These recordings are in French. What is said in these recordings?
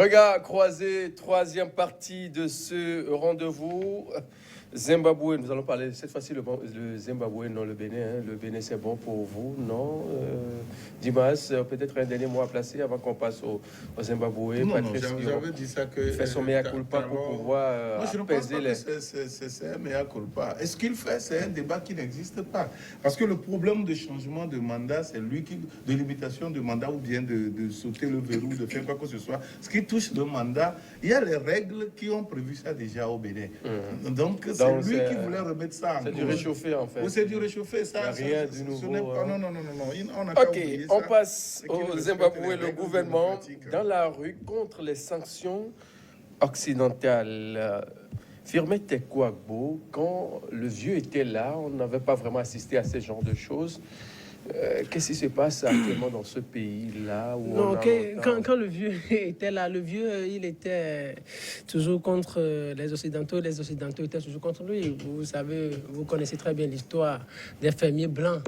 Regard croisé, troisième partie de ce rendez-vous. Zimbabwe, nous allons parler cette fois-ci le Zimbabwe, non le Bénin. Hein. Le Bénin, c'est bon pour vous, non Dimas, peut-être un dernier mot à placer avant qu'on passe au Zimbabwe. Non, j'avais dit ça que... fait son mea culpa pour pouvoir moi, je ne pense pas que c'est un mea culpa. Et ce qu'il fait, c'est un débat qui n'existe pas. Parce que le problème de changement de mandat, c'est lui qui... de limitation de mandat ou bien de sauter le verrou, de faire quoi que ce soit. Ce qui touche le mandat, il y a les règles qui ont prévu ça déjà au Bénin. Donc, c'est lui qui voulait remettre ça en cause. C'est du réchauffé, en fait. Oui, c'est du réchauffé, ça. Il n'y a rien du nouveau. Non. On a ok, on passe au Zimbabwe. Le gouvernement dans la rue contre les sanctions occidentales. Firmé Tekwagbo, quand le vieux était là, on n'avait pas vraiment assisté à ce genre de choses. Qu'est-ce qui se passe actuellement dans ce pays-là quand le vieux était là, le vieux, il était toujours contre les Occidentaux étaient toujours contre lui. Vous savez, vous connaissez très bien l'histoire des fermiers blancs.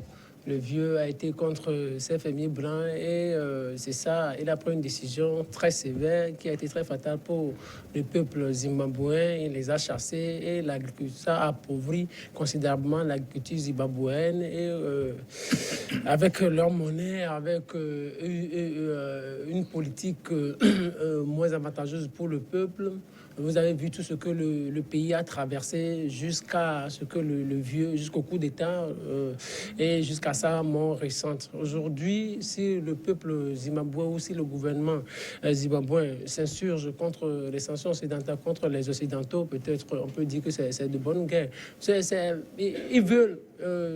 Le vieux a été contre ces fermiers blancs et c'est ça, il a pris une décision très sévère qui a été très fatale pour le peuple zimbabwéen. Il les a chassés et l'agriculture a appauvri considérablement l'agriculture zimbabwéenne et avec leur monnaie, avec une politique moins avantageuse pour le peuple. Vous avez vu tout ce que le pays a traversé jusqu'à ce que le vieux, jusqu'au coup d'État et jusqu'à sa mort récente. Aujourd'hui, si le peuple zimbabwéen ou si le gouvernement zimbabwéen s'insurge contre les sanctions occidentales, contre les Occidentaux, peut-être on peut dire que c'est de bonne guerre. Ils veulent...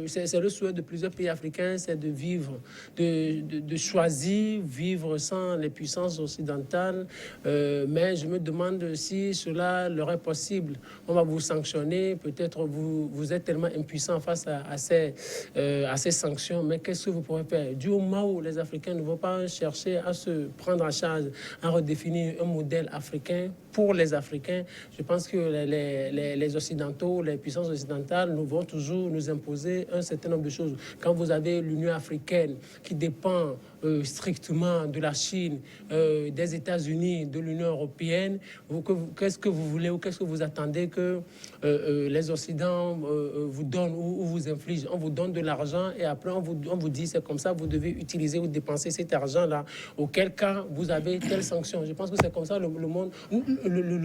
c'est le souhait de plusieurs pays africains, c'est de vivre, de choisir vivre sans les puissances occidentales. Mais je me demande si cela leur est possible. On va vous sanctionner, peut-être vous êtes tellement impuissant face à ces sanctions, mais qu'est-ce que vous pourrez faire? Du moment où les Africains ne vont pas chercher à se prendre en charge, à redéfinir un modèle africain pour les Africains, je pense que les Occidentaux, les puissances occidentales nous vont toujours nous imposer un certain nombre de choses. Quand vous avez l'Union africaine qui dépend strictement de la Chine, des États-Unis, de l'Union européenne, qu'est-ce que vous voulez ou qu'est-ce que vous attendez que les Occidents vous donnent ou vous infligent? On vous donne de l'argent et après on vous dit c'est comme ça, vous devez utiliser ou dépenser cet argent-là. Auquel cas, vous avez telle sanction. Je pense que c'est comme ça le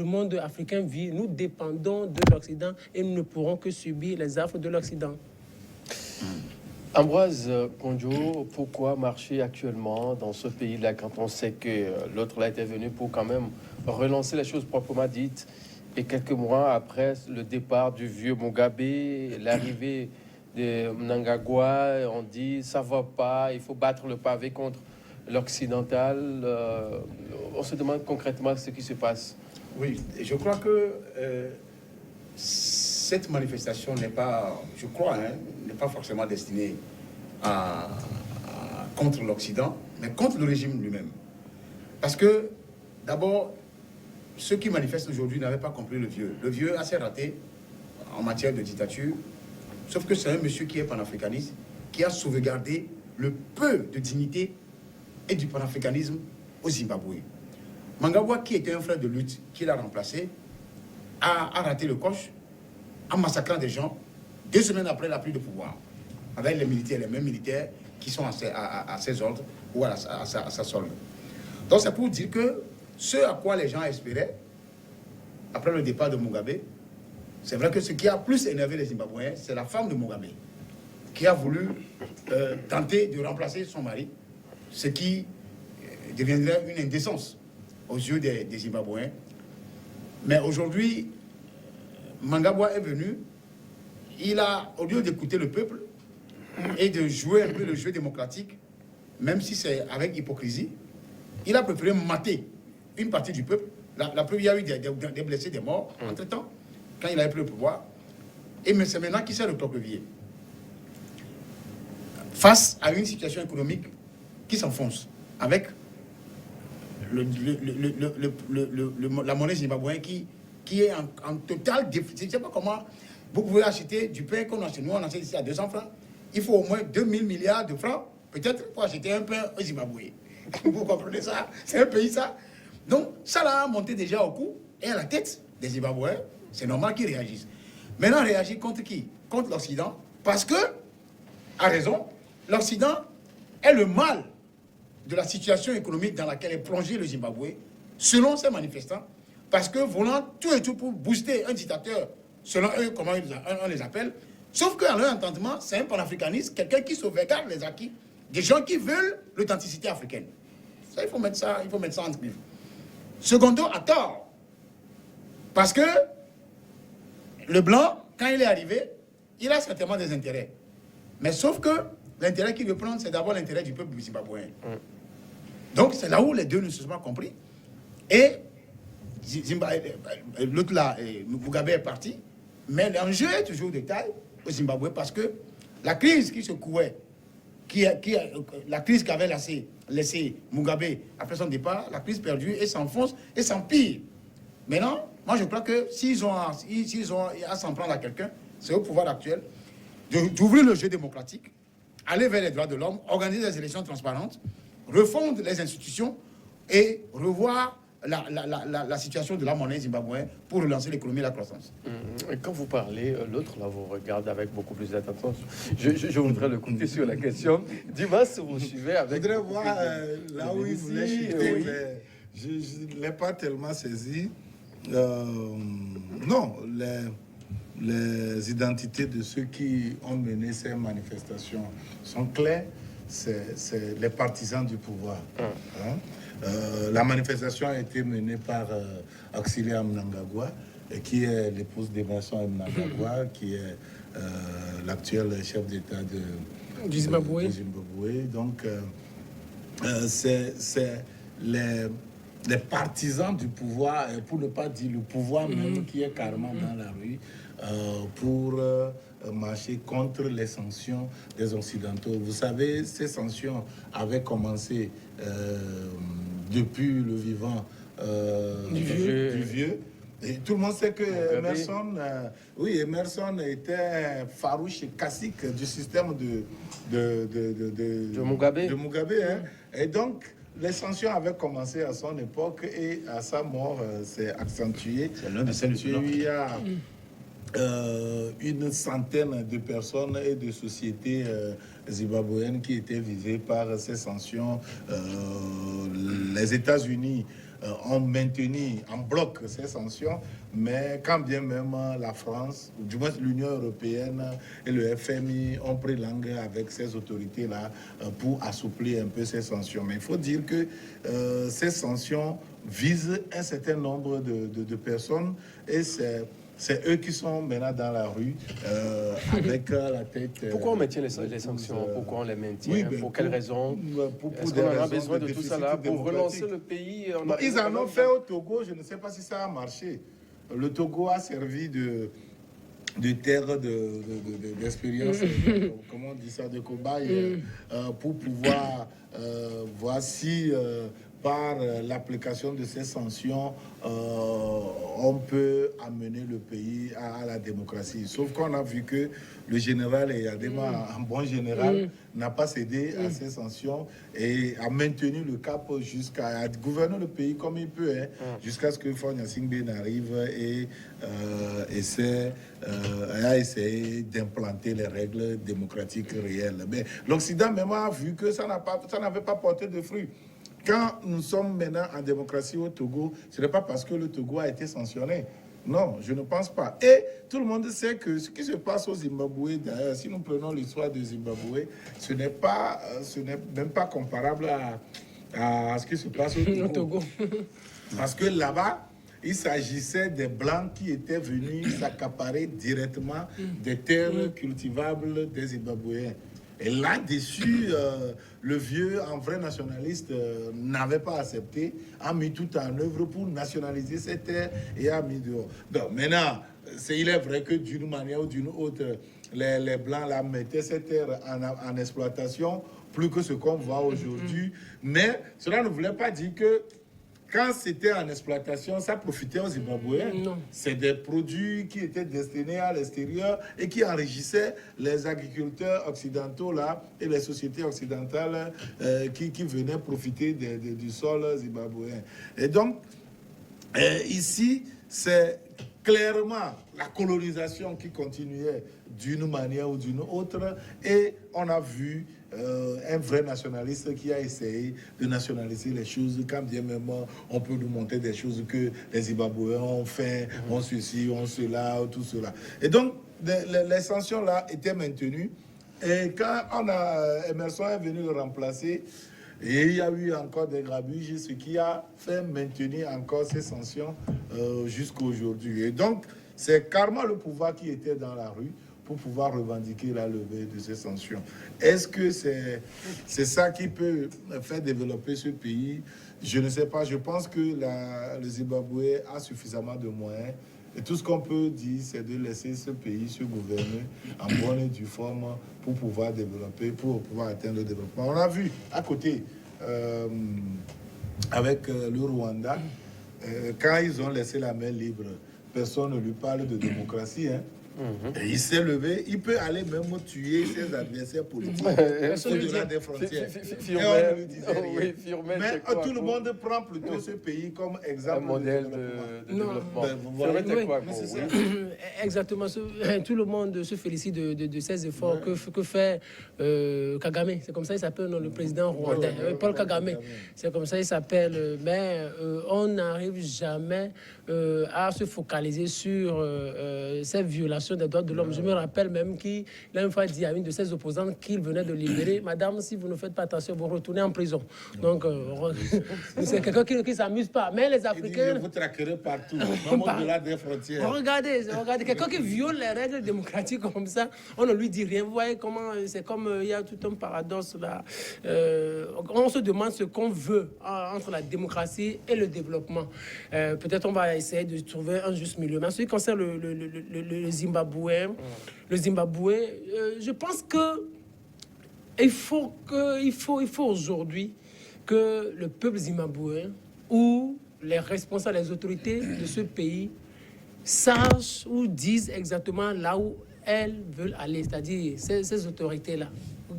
monde africain vit. Nous dépendons de l'Occident et nous ne pourrons que subir les affres de l'Occident. Ambroise Kondjo, pourquoi marcher actuellement dans ce pays-là quand on sait que l'autre là était venu pour quand même relancer les choses proprement dites et quelques mois après le départ du vieux Mugabe, l'arrivée de Mnangagwa, on dit ça va pas, il faut battre le pavé contre l'occidental. On se demande concrètement ce qui se passe. Oui, je crois que cette manifestation n'est pas, je crois, n'est pas forcément destinée contre l'Occident, mais contre le régime lui-même. Parce que, d'abord, ceux qui manifestent aujourd'hui n'avaient pas compris le vieux. Le vieux a assez raté en matière de dictature, sauf que c'est un monsieur qui est panafricaniste, qui a sauvegardé le peu de dignité et du panafricanisme au Zimbabwe. Mnangagwa, qui était un frère de lutte, qui l'a remplacé, a raté le coche en massacrant des gens 2 semaines après la prise de pouvoir, avec les militaires, les mêmes militaires qui sont à ses ordres ou à sa solde. Donc c'est pour dire que ce à quoi les gens espéraient, après le départ de Mugabe, c'est vrai que ce qui a plus énervé les Zimbabwéens, c'est la femme de Mugabe, qui a voulu tenter de remplacer son mari, ce qui deviendrait une indécence aux yeux des Zimbabwéens. Mais aujourd'hui, Mnangagwa est venu, il a, au lieu d'écouter le peuple et de jouer un peu le jeu démocratique, même si c'est avec hypocrisie, il a préféré mater une partie du peuple. La preuve, il y a eu des blessés, des morts, entre-temps, quand il avait pris le pouvoir. Et c'est maintenant qu'il s'est recroquevillé. Face à une situation économique qui s'enfonce, avec la monnaie zimbabwéenne qui est en total déficit. Je ne sais pas comment vous pouvez acheter du pain qu'on achète. Nous, on achète ici à 200 francs. Il faut au moins 2000 milliards de francs, peut-être, pour acheter un pain au Zimbabwe. Vous comprenez ça? C'est un pays, ça. Donc, ça l'a monté déjà au cou et à la tête des Zimbabwéens. C'est normal qu'ils réagissent. Maintenant, réagir contre qui? Contre l'Occident. Parce que, à raison, l'Occident est le mal de la situation économique dans laquelle est plongé le Zimbabwe, selon ces manifestants, parce que voulant tout et tout pour booster un dictateur, selon eux, comment on les appelle, sauf qu'à leur entendement, c'est un panafricaniste, quelqu'un qui sauvegarde les acquis, des gens qui veulent l'authenticité africaine. Ça, il faut mettre ça en livre. Secondo a tort, parce que le blanc, quand il est arrivé, il a certainement des intérêts. Mais sauf que l'intérêt qu'il veut prendre, c'est d'abord l'intérêt du peuple zimbabwéen. Donc, c'est là où les deux ne se sont pas compris. Et l'autre là, Mugabe est parti. Mais l'enjeu est toujours de taille au Zimbabwe parce que la crise qui secouait, la crise qu'avait laissé Mugabe après son départ, la crise perdue et s'enfonce et s'empire. Maintenant, moi je crois que s'ils ont à s'en prendre à quelqu'un, c'est au pouvoir actuel d'ouvrir le jeu démocratique, aller vers les droits de l'homme, organiser des élections transparentes, refondre les institutions et revoir la situation de la monnaie zimbabwéenne pour relancer l'économie et la croissance. Et quand vous parlez, l'autre là vous regarde avec beaucoup plus d'attention. Je voudrais le couper sur la question. Dis-moi si vous suivez avec. Je voudrais voir là où il voulait chuter, mais je ne l'ai pas tellement saisi. Non, les identités de ceux qui ont mené ces manifestations sont claires. C'est les partisans du pouvoir. La manifestation a été menée par Auxilia Mnangagwa, qui est l'épouse d'Emerson Mnangagwa, qui est l'actuel chef d'État du Zimbabwe. Donc, c'est les partisans du pouvoir, pour ne pas dire le pouvoir même, qui est carrément dans la rue pour marcher contre les sanctions des Occidentaux. Vous savez, ces sanctions avaient commencé depuis le vivant du vieux. Et tout le monde sait que Emerson était farouche et classique du système de Mugabe. Et donc, les sanctions avaient commencé à son époque et à sa mort, c'est accentué. Il y a une centaine de personnes et de sociétés zimbabwéennes qui étaient visées par ces sanctions. Les États-Unis ont maintenu en bloc ces sanctions, mais quand bien même la France, ou du moins l'Union européenne et le FMI ont pris langue avec ces autorités-là pour assouplir un peu ces sanctions. Mais il faut dire que ces sanctions visent un certain nombre de personnes et c'est eux qui sont maintenant dans la rue avec la tête... Pourquoi on maintient les sanctions? Pourquoi on les maintient? Pour quelles raisons? Est-ce qu'on en a besoin de tout ça là pour relancer le pays? Ils en ont fait au Togo, je ne sais pas si ça a marché. Le Togo a servi de terre d'expérience, comment on dit ça, de cobaye, pour pouvoir voir si... par l'application de ces sanctions, on peut amener le pays à la démocratie. Sauf qu'on a vu que le général Eyadema, un bon général, n'a pas cédé à ces sanctions et a maintenu le cap jusqu'à gouverner le pays comme il peut, jusqu'à ce que Fonya Singbe n'arrive et a essayé d'implanter les règles démocratiques réelles. Mais l'Occident même a vu que ça n'avait pas porté de fruits. Quand nous sommes maintenant en démocratie au Togo, ce n'est pas parce que le Togo a été sanctionné. Non, je ne pense pas. Et tout le monde sait que ce qui se passe au Zimbabwe, d'ailleurs, si nous prenons l'histoire du Zimbabwe, ce n'est même pas comparable à ce qui se passe au Togo. Parce que là-bas, il s'agissait des Blancs qui étaient venus s'accaparer directement des terres cultivables des Zimbabwéens. Et là-dessus, le vieux, en vrai nationaliste, n'avait pas accepté, a mis tout en œuvre pour nationaliser ces terres et a mis dehors. Donc maintenant, il est vrai que d'une manière ou d'une autre, les Blancs là, mettaient ces terres en exploitation, plus que ce qu'on voit aujourd'hui. Mais cela ne voulait pas dire que quand c'était en exploitation, ça profitait aux Zimbabwéens. Non. C'est des produits qui étaient destinés à l'extérieur et qui enrichissaient les agriculteurs occidentaux là et les sociétés occidentales qui venaient profiter du sol zimbabwéen. Et donc, ici, c'est clairement la colonisation qui continuait d'une manière ou d'une autre, et on a vu un vrai nationaliste qui a essayé de nationaliser les choses, quand bien même on peut nous montrer des choses que les Zimbabwéens ont fait, ont ceci, ont cela, tout cela. Et donc, les sanctions là étaient maintenues, et quand Emerson est venu le remplacer, et il y a eu encore des grabuges, ce qui a fait maintenir encore ces sanctions jusqu'à aujourd'hui. Et donc, c'est carrément le pouvoir qui était dans la rue pour pouvoir revendiquer la levée de ces sanctions. Est-ce que c'est ça qui peut faire développer ce pays? Je ne sais pas. Je pense que le Zimbabwe a suffisamment de moyens. Et tout ce qu'on peut dire, c'est de laisser ce pays se gouverner en bonne et due forme pour pouvoir développer, pour pouvoir atteindre le développement. On a vu à côté, avec le Rwanda, quand ils ont laissé la main libre, personne ne lui parle de démocratie. Hein. Et il s'est levé, il peut aller même tuer ses adversaires politiques au-delà des frontières. Et on ne lui disait rien. Mais tout le monde prend plutôt ce pays comme exemple un modèle de développement. Exactement. Tout le monde se félicite de ces efforts que fait Kagame. C'est comme ça qu'il s'appelle le président rwandais. Paul Kagame. C'est comme ça qu'il s'appelle. Mais on n'arrive jamais à se focaliser sur ces violations des droits de l'homme. Je me rappelle même qu'il a une fois dit à une de ses opposantes qu'il venait de libérer: Madame, si vous ne faites pas attention, vous retournez en prison. Donc, c'est quelqu'un qui ne s'amuse pas. Mais les Africains... Je vous traquerai partout, même au-delà des frontières. Regardez, quelqu'un qui viole les règles démocratiques comme ça, on ne lui dit rien. Vous voyez comment c'est comme il y a tout un paradoxe là. On se demande ce qu'on veut entre la démocratie et le développement. Peut-être on va essayer de trouver un juste milieu. Mais en ce qui concerne le Zimbabwe, je pense que il faut aujourd'hui que le peuple zimbabwéen ou les responsables, les autorités de ce pays sachent ou disent exactement là où elles veulent aller, c'est-à-dire ces autorités-là.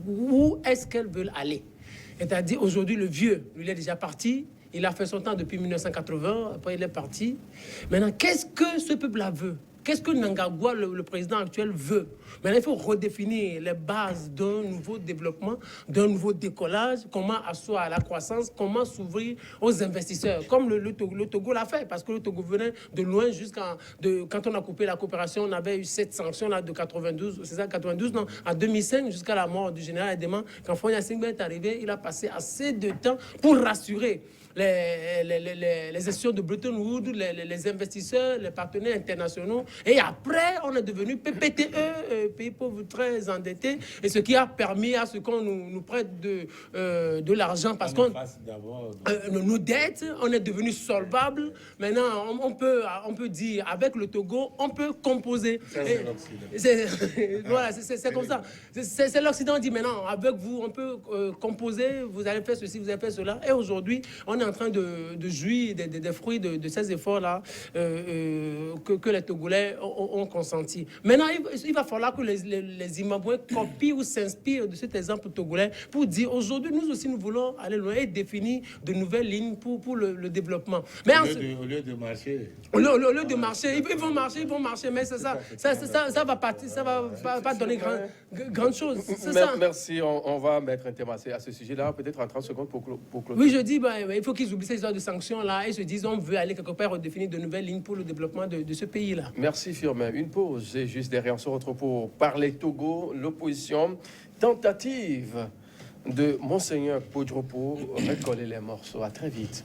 Où est-ce qu'elles veulent aller? C'est-à-dire aujourd'hui le vieux, lui, il est déjà parti. Il a fait son temps depuis 1980, après il est parti. Maintenant, qu'est-ce que ce peuple-là veut? Qu'est-ce que Mnangagwa, le président actuel, veut? Maintenant, il faut redéfinir les bases d'un nouveau développement, d'un nouveau décollage, comment asseoir la croissance, comment s'ouvrir aux investisseurs, comme le Togo l'a fait, parce que le Togo venait de loin quand on a coupé la coopération, on avait eu cette sanction là de 92, c'est ça, 92, non, en 2005, jusqu'à la mort du général Edema. Quand Fonya Singbe est arrivé, il a passé assez de temps pour rassurer les institutions de Bretton Woods, les investisseurs, les partenaires internationaux. Et après, on est devenu PPTE, pays pauvre très endetté, et ce qui a permis à ce qu'on nous prête de l'argent, parce qu'on nos dettes, on est devenu solvable. Maintenant, on peut dire, avec le Togo, on peut composer. Voilà, c'est comme ça. C'est l'Occident dit maintenant, avec vous, on peut composer, vous allez faire ceci, vous allez faire cela. Et aujourd'hui, on est en train de jouir des fruits de ces efforts-là que les Togolais ont consenti. Maintenant, il va falloir que les Zimbabwéens copient ou s'inspirent de cet exemple togolais pour dire aujourd'hui, nous aussi, nous voulons aller loin et définir de nouvelles lignes pour le développement. Mais au lieu de marcher. Au lieu de marcher, ils vont marcher, mais c'est ça. Ça va partir, ça va pas donner grande chose. Merci, on va mettre un thème à ce sujet-là, peut-être en 30 secondes pour clôturer. Oui, je dis, il faut qu'ils oublient ces histoires de sanctions-là et se disent, on veut aller quelque part redéfinir de nouvelles lignes pour le développement de ce pays-là. Merci Firmin. Une pause et juste derrière on se retrouve pour parler Togo, l'opposition, tentative de Monseigneur Podjopo, recoller les morceaux. À très vite.